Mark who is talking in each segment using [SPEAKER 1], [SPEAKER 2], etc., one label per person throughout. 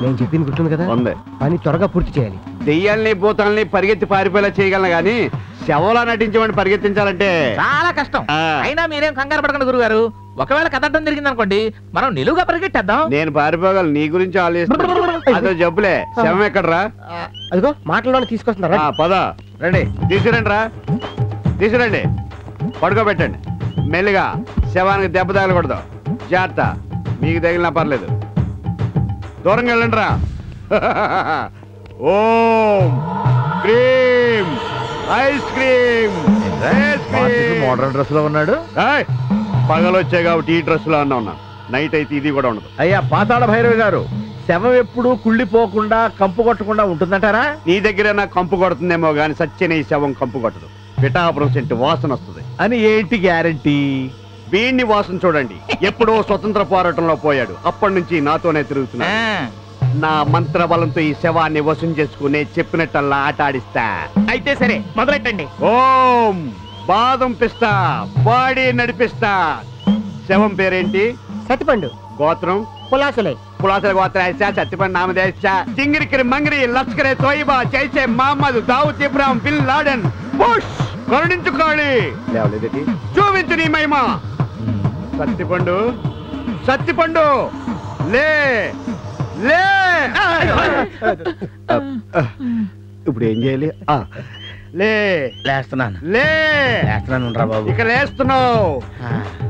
[SPEAKER 1] నేను చెప్పింది గుర్తుంది కదా?
[SPEAKER 2] ఉంది.
[SPEAKER 1] పని త్వరగా పూర్తి చేయాలి.
[SPEAKER 2] దెయ్యాల్ని భూతాల్ని పరిగెత్తి పారిపోయేలా చేయగలను గానీ శవలా నటించమని పరిగెత్తించాలంటే
[SPEAKER 3] చాలా కష్టం. అయినా మీరేం కంగారు పడకండి గురుగారు. ఒకవేళ కదటం జరిగింది అనుకోండి, మనం నిలువుగా పరిగెట్టేద్దాం.
[SPEAKER 2] నేను పారిపోగలను, నీ గురించి ఆలోచిస్తున్నా. అదో జబ్బులే. శవం ఎక్కడరా?
[SPEAKER 1] అదిగో మాటల్లోనే తీసుకొస్తున్నారా?
[SPEAKER 2] పద రండి, తీసుకురండి రా, తీసుకురండి. పడుకోబెట్టండి మెల్లిగా. శవానికి దెబ్బ తగలకూడదు, జాగ్రత్త. మీకు తగిలినా పర్లేదు, దూరంగా వెళ్ళండి రా. ఓం cream ice cream.
[SPEAKER 4] Modern dress లో ఉన్నాడు.
[SPEAKER 2] పగలు వచ్చాయి కాబట్టి ఈ డ్రెస్ లో ఉన్నా, నైట్ అయితే ఇది కూడా ఉండదు.
[SPEAKER 4] అయ్యా పాతాళ భైరవి గారు, శవం ఎప్పుడు కుళ్ళిపోకుండా కంపు కొట్టకుండా ఉంటుందంటారా?
[SPEAKER 2] నీ దగ్గర నాకు కంపు కొడుతుందేమో గాని సత్యనే ఈ శవం కంపు కొట్టదు. పిఠాపురం సెంటు వాసన వస్తుంది.
[SPEAKER 4] అని ఏంటి గ్యారంటీ?
[SPEAKER 2] వీణ్ణి వాసన చూడండి. ఎప్పుడో స్వతంత్ర పోరాటంలో పోయాడు, అప్పటి నుంచి నాతోనే తిరుగుతున్నా. నా మంత్ర బలంతో ఈ శవాన్ని వశం చేసుకునే చెప్పినట్టల్లా ఆట ఆడిస్తా.
[SPEAKER 3] అయితే సరే, మొదలెట్టండి.
[SPEAKER 2] ఓం బాదం పిస్తా, బాడీ నడిపిస్తా. శవం పేరేంటి?
[SPEAKER 1] సత్తిపండు.
[SPEAKER 2] గోత్రం?
[SPEAKER 1] పులాసలే.
[SPEAKER 2] పులాసల గోత్ర సత్తిపండు నామదేశ చింగిరికిరి మంగిరి Lashkare Taiba Jaishe Mohammed Dawood Ibrahim bin Laden Bush కరుణించుకోండి. చూపించు నీ మహిమ. సత్తిపండు, సత్తిపండు లే లే. ఇప్పుడు ఏం చేయాలి? లే.
[SPEAKER 4] లేస్తున్నాను
[SPEAKER 2] లే.
[SPEAKER 4] లేస్తున్నాను రా బాబు.
[SPEAKER 2] ఇక లేస్తున్నావు,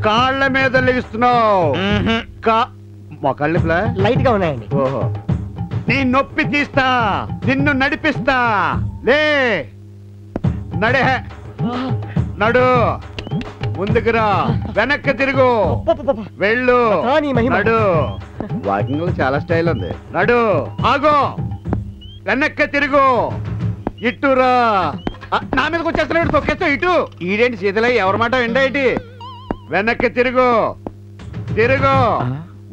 [SPEAKER 2] కాళ్ళ మీద లెగిస్తున్నావు. మొక్కళ్ళు
[SPEAKER 1] లైట్ గా ఉన్నాయండి.
[SPEAKER 2] ఓహో, నీ నొప్పి తీస్తా, నిన్ను నడిపిస్తా. లే, నడే, నడు, ముందుకురా, వెనక్కి తిరుగు, వెళ్ళు, నడు. వాకింగ్ చాలా స్టైల్ ఉంది. నడు, ఆగో, వెనక్కి తిరుగు, ఇట్టురా. నా మీదకి వచ్చేస్తున్నాడు, తొక్కేస్తా ఇటు. ఈడేంటి శీతలై ఎవరి మాట విండేటి? వెనక్కి తిరుగు, తిరుగు,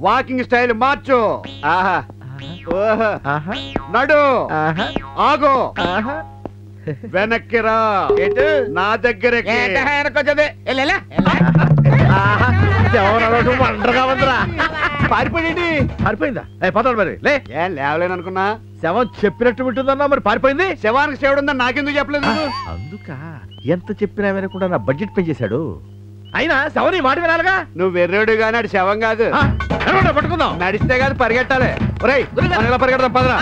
[SPEAKER 2] వాకింగ్ స్టైల్ మార్చు. ఆహా, ఓహో, నడు, ఆగో, వెనక్కి రా, నా దగ్గరకి. పారిపోయింది.
[SPEAKER 4] పారిపోయిందా? పదాలు మరి లే.
[SPEAKER 2] ఏం లేవలేను అనుకున్నా.
[SPEAKER 4] శవం చెప్పినట్టు వింటుందన్నా, మరి పారిపోయింది.
[SPEAKER 2] శవానికి శివుడు ఉందని నాకెందుకు చెప్పలేదు?
[SPEAKER 4] అందుక ఎంత చెప్పినా వినకుండా నా బడ్జెట్ పెంచేశాడు. అయినా శవని మాట వినాలిగా.
[SPEAKER 2] నువ్వు వెర్రేడు గాని అది శవం కాదు.
[SPEAKER 4] పట్టుకుందాం.
[SPEAKER 2] నడిస్తే కాదు, పరిగెట్టాలి. పరిగెడదాం పదరా.